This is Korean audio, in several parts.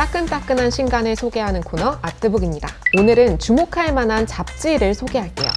따끈따끈한 신간을 소개하는 코너 아트북입니다. 오늘은 주목할 만한 잡지를 소개할게요.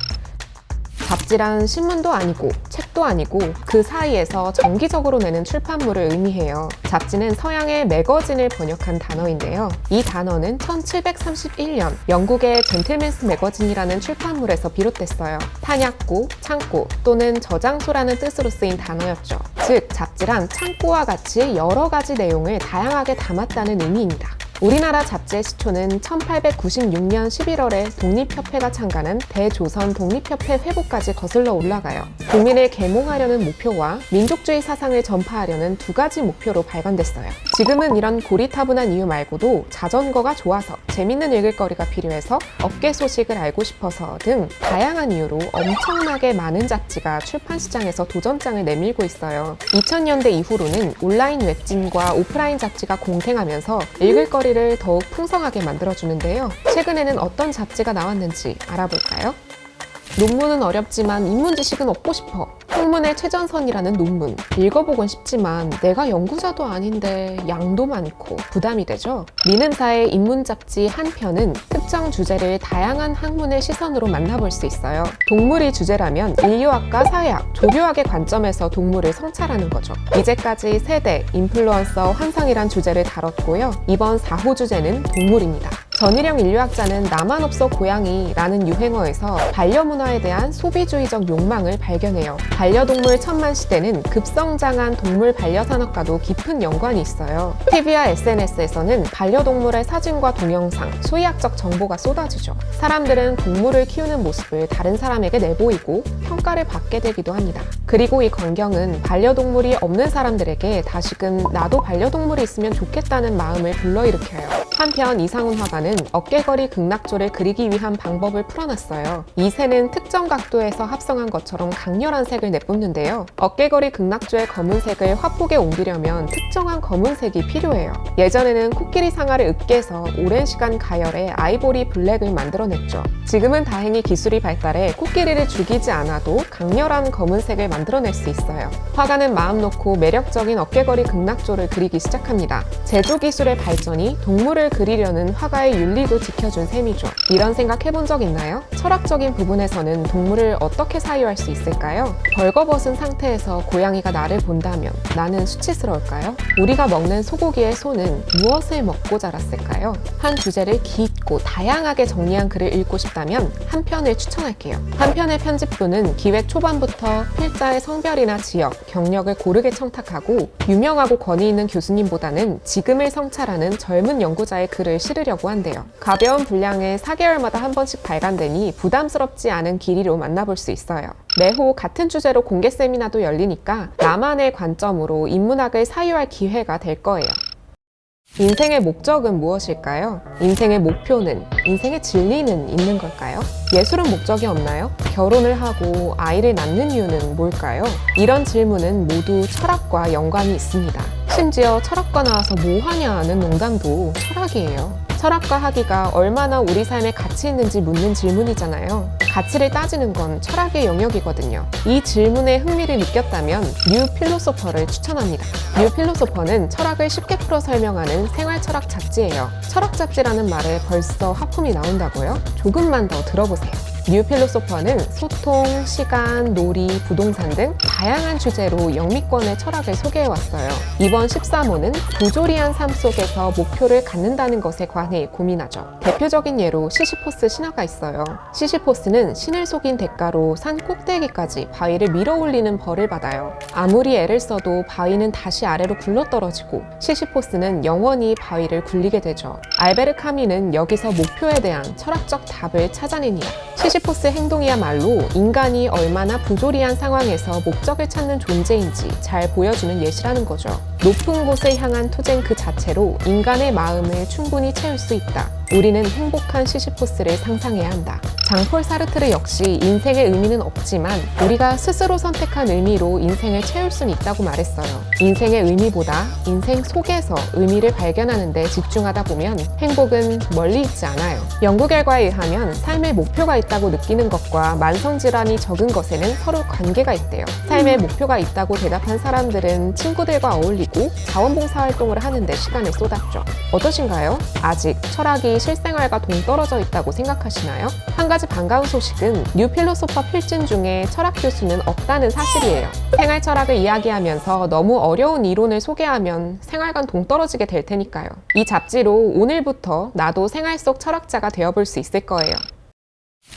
잡지란 신문도 아니고 책도 아니고 그 사이에서 정기적으로 내는 출판물을 의미해요. 잡지는 서양의 매거진을 번역한 단어인데요. 이 단어는 1731년 영국의 젠틀맨스 매거진이라는 출판물에서 비롯됐어요. 탄약고, 창고 또는 저장소라는 뜻으로 쓰인 단어였죠. 즉, 잡지란 창고와 같이 여러 가지 내용을 다양하게 담았다는 의미입니다. 우리나라 잡지의 시초는 1896년 11월에 독립협회가 창간한 대조선 독립협회 회보까지 거슬러 올라가요. 국민을 계몽하려는 목표와 민족주의 사상을 전파하려는 두 가지 목표로 발간됐어요. 지금은 이런 고리타분한 이유 말고도 자전거가 좋아서, 재밌는 읽을거리가 필요해서, 업계 소식을 알고 싶어서 등 다양한 이유로 엄청나게 많은 잡지가 출판시장에서 도전장을 내밀고 있어요. 2000년대 이후로는 온라인 웹진과 오프라인 잡지가 공생하면서 읽을거리 를 더욱 풍성하게 만들어주는데요. 최근에는 어떤 잡지가 나왔는지 알아볼까요? 논문은 어렵지만 인문 지식은 얻고 싶어. 학문의 최전선이라는 논문. 읽어보곤 싶지만 내가 연구자도 아닌데 양도 많고 부담이 되죠. 민음사의 인문 잡지 한 편은 특정 주제를 다양한 학문의 시선으로 만나볼 수 있어요. 동물이 주제라면 인류학과 사회학, 조류학의 관점에서 동물을 성찰하는 거죠. 이제까지 세대, 인플루언서, 환상이란 주제를 다뤘고요. 이번 4호 주제는 동물입니다. 전일영 인류학자는 나만 없어 고양이라는 유행어에서 반려문화에 대한 소비주의적 욕망을 발견해요. 반려동물 천만시대는 급성장한 동물 반려산업과도 깊은 연관이 있어요. TV와 SNS에서는 반려동물의 사진과 동영상, 수의학적 정보가 쏟아지죠. 사람들은 동물을 키우는 모습을 다른 사람에게 내보이고 평가를 받게 되기도 합니다. 그리고 이 광경은 반려동물이 없는 사람들에게 다시금 나도 반려동물이 있으면 좋겠다는 마음을 불러일으켜요. 한편 이상훈 화가는 어깨거리 극락조를 그리기 위한 방법을 풀어놨어요. 이 새는 특정 각도에서 합성한 것처럼 강렬한 색을 내뿜는데요. 어깨거리 극락조의 검은색을 화폭에 옮기려면 특정한 검은색이 필요해요. 예전에는 코끼리 상아를 으깨서 오랜 시간 가열해 아이보리 블랙을 만들어냈죠. 지금은 다행히 기술이 발달해 코끼리를 죽이지 않아도 강렬한 검은색을 만들어낼 수 있어요. 화가는 마음 놓고 매력적인 어깨거리 극락조를 그리기 시작합니다. 제조 기술의 발전이 동물을 그리려는 화가의 윤리도 지켜준 셈이죠. 이런 생각 해본 적 있나요? 철학적인 부분에서는 동물을 어떻게 사유할 수 있을까요? 벌거벗은 상태에서 고양이가 나를 본다면 나는 수치스러울까요? 우리가 먹는 소고기의 소는 무엇을 먹고 자랐을까요? 한 주제를 깊고 다양하게 정리한 글을 읽고 싶다면 한 편을 추천할게요. 한 편의 편집부는 기획 초반부터 필자의 성별이나 지역, 경력을 고르게 청탁하고 유명하고 권위 있는 교수님보다는 지금을 성찰하는 젊은 연구자의 글을 실으려고 한대요. 가벼운 분량에 4개월마다 한 번씩 발간되니 부담스럽지 않은 길이로 만나볼 수 있어요. 매호 같은 주제로 공개 세미나도 열리니까 나만의 관점으로 인문학을 사유할 기회가 될 거예요. 인생의 목적은 무엇일까요? 인생의 목표는, 인생의 진리는 있는 걸까요? 예술은 목적이 없나요? 결혼을 하고 아이를 낳는 이유는 뭘까요? 이런 질문은 모두 철학과 연관이 있습니다. 심지어 철학과 나와서 뭐 하냐는 농담도 철학이에요. 철학과 하기가 얼마나 우리 삶에 가치 있는지 묻는 질문이잖아요. 가치를 따지는 건 철학의 영역이거든요. 이 질문에 흥미를 느꼈다면 뉴 필로소퍼를 추천합니다. 뉴 필로소퍼는 철학을 쉽게 풀어 설명하는 생활철학 잡지예요. 철학 잡지라는 말에 벌써 하품이 나온다고요? 조금만 더 들어보세요. 뉴 필로소퍼는 소통, 시간, 놀이, 부동산 등 다양한 주제로 영미권의 철학을 소개해왔어요. 이번 13호는 부조리한 삶 속에서 목표를 갖는다는 것에 관해 고민하죠. 대표적인 예로 시시포스 신화가 있어요. 시시포스는 신을 속인 대가로 산 꼭대기까지 바위를 밀어 올리는 벌을 받아요. 아무리 애를 써도 바위는 다시 아래로 굴러떨어지고 시시포스는 영원히 바위를 굴리게 되죠. 알베르 카뮈는 여기서 목표에 대한 철학적 답을 찾아냅니다. 시시포스의 행동이야말로 인간이 얼마나 부조리한 상황에서 목적을 찾는 존재인지 잘 보여주는 예시라는 거죠. 높은 곳을 향한 투쟁 그 자체로 인간의 마음을 충분히 채울 수 있다. 우리는 행복한 시시포스를 상상해야 한다. 장폴 사르트르 역시 인생의 의미는 없지만 우리가 스스로 선택한 의미로 인생을 채울 수는 있다고 말했어요. 인생의 의미보다 인생 속에서 의미를 발견하는 데 집중하다 보면 행복은 멀리 있지 않아요. 연구 결과에 의하면 삶의 목표가 있다고 느끼는 것과 만성질환이 적은 것에는 서로 관계가 있대요. 삶의 목표가 있다고 대답한 사람들은 친구들과 어울리고 자원봉사활동을 하는데 시간을 쏟았죠. 어떠신가요? 아직 철학이 실생활과 동떨어져 있다고 생각하시나요? 한 가지 반가운 소식은 뉴 필로소퍼 필진 중에 철학 교수는 없다는 사실이에요. 생활 철학을 이야기하면서 너무 어려운 이론을 소개하면 생활과 동떨어지게 될 테니까요. 이 잡지로 오늘부터 나도 생활 속 철학자가 되어볼 수 있을 거예요.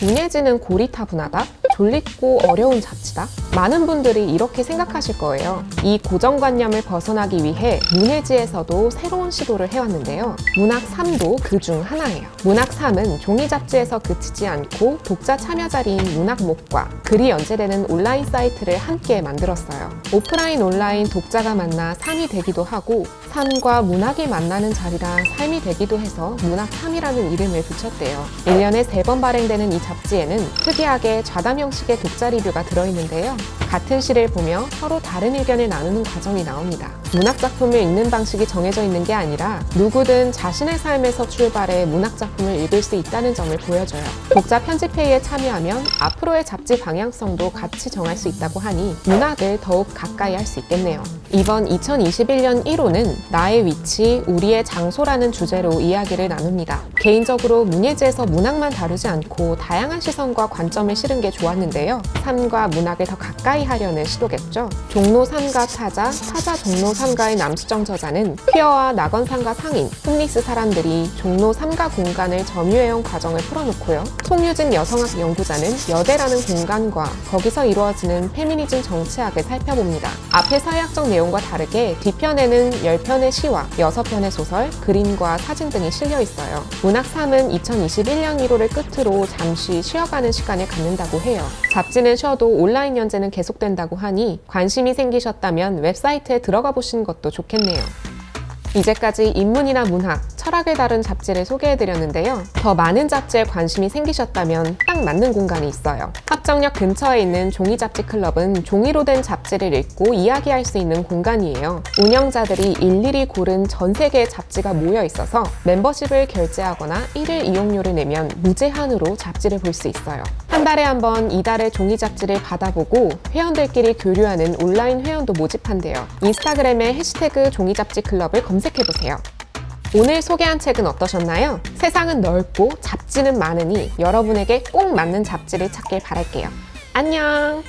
문예지는 고리타분하다? 졸립고 어려운 잡지다? 많은 분들이 이렇게 생각하실 거예요. 이 고정관념을 벗어나기 위해 문예지에서도 새로운 시도를 해왔는데요. 문학 3도 그 중 하나예요. 문학 3은 종이 잡지에서 그치지 않고 독자 참여 자리인 문학목과 글이 연재되는 온라인 사이트를 함께 만들었어요. 오프라인 온라인 독자가 만나 3이 되기도 하고 삶과 문학이 만나는 자리라 삶이 되기도 해서 문학 3이라는 이름을 붙였대요. 1년에 3번 발행되는 이 잡지에는 특이하게 좌담 형식의 독자 리뷰가 들어있는데요. 같은 시를 보며 서로 다른 의견을 나누는 과정이 나옵니다. 문학작품을 읽는 방식이 정해져 있는 게 아니라 누구든 자신의 삶에서 출발해 문학작품을 읽을 수 있다는 점을 보여줘요. 독자 편집회의에 참여하면 앞으로의 잡지 방향성도 같이 정할 수 있다고 하니 문학을 더욱 가까이 할 수 있겠네요. 이번 2021년 1호는 나의 위치, 우리의 장소라는 주제로 이야기를 나눕니다. 개인적으로 문예지에서 문학만 다루지 않고 다양한 시선과 관점을 실은 게 좋았는데요. 삶과 문학을 더 가까이 하려는 시도겠죠. 종로 3가 타자, 타자 종로 3가의 남수정 저자는 퀴어와 낙원상가 상인, 홈리스 사람들이 종로 3가 공간을 점유해온 과정을 풀어놓고요. 송유진 여성학 연구자는 여대라는 공간과 거기서 이루어지는 페미니즘 정치학을 살펴봅니다. 앞의 사회학적 내용과 다르게 뒤편에는 10편의 시와 6편의 소설, 그림과 사진 등이 실려 있어요. 문학 3은 2021년 1호를 끝으로 잠시 쉬어가는 시간을 갖는다고 해요. 잡지는 쉬어도 온라인 연재는 계속된다고 하니 관심이 생기셨다면 웹사이트에 들어가 보시는 것도 좋겠네요. 이제까지 인문이나 문학, 철학을 다룬 잡지를 소개해드렸는데요. 더 많은 잡지에 관심이 생기셨다면 딱 맞는 공간이 있어요. 합정역 근처에 있는 종이잡지 클럽은 종이로 된 잡지를 읽고 이야기할 수 있는 공간이에요. 운영자들이 일일이 고른 전 세계의 잡지가 모여 있어서 멤버십을 결제하거나 1일 이용료를 내면 무제한으로 잡지를 볼 수 있어요. 한 달에 한 번 이달의 종이잡지를 받아보고 회원들끼리 교류하는 온라인 회원도 모집한대요. 인스타그램에 해시태그 종이잡지 클럽을 검색해보세요. 오늘 소개한 책은 어떠셨나요? 세상은 넓고 잡지는 많으니 여러분에게 꼭 맞는 잡지를 찾길 바랄게요. 안녕!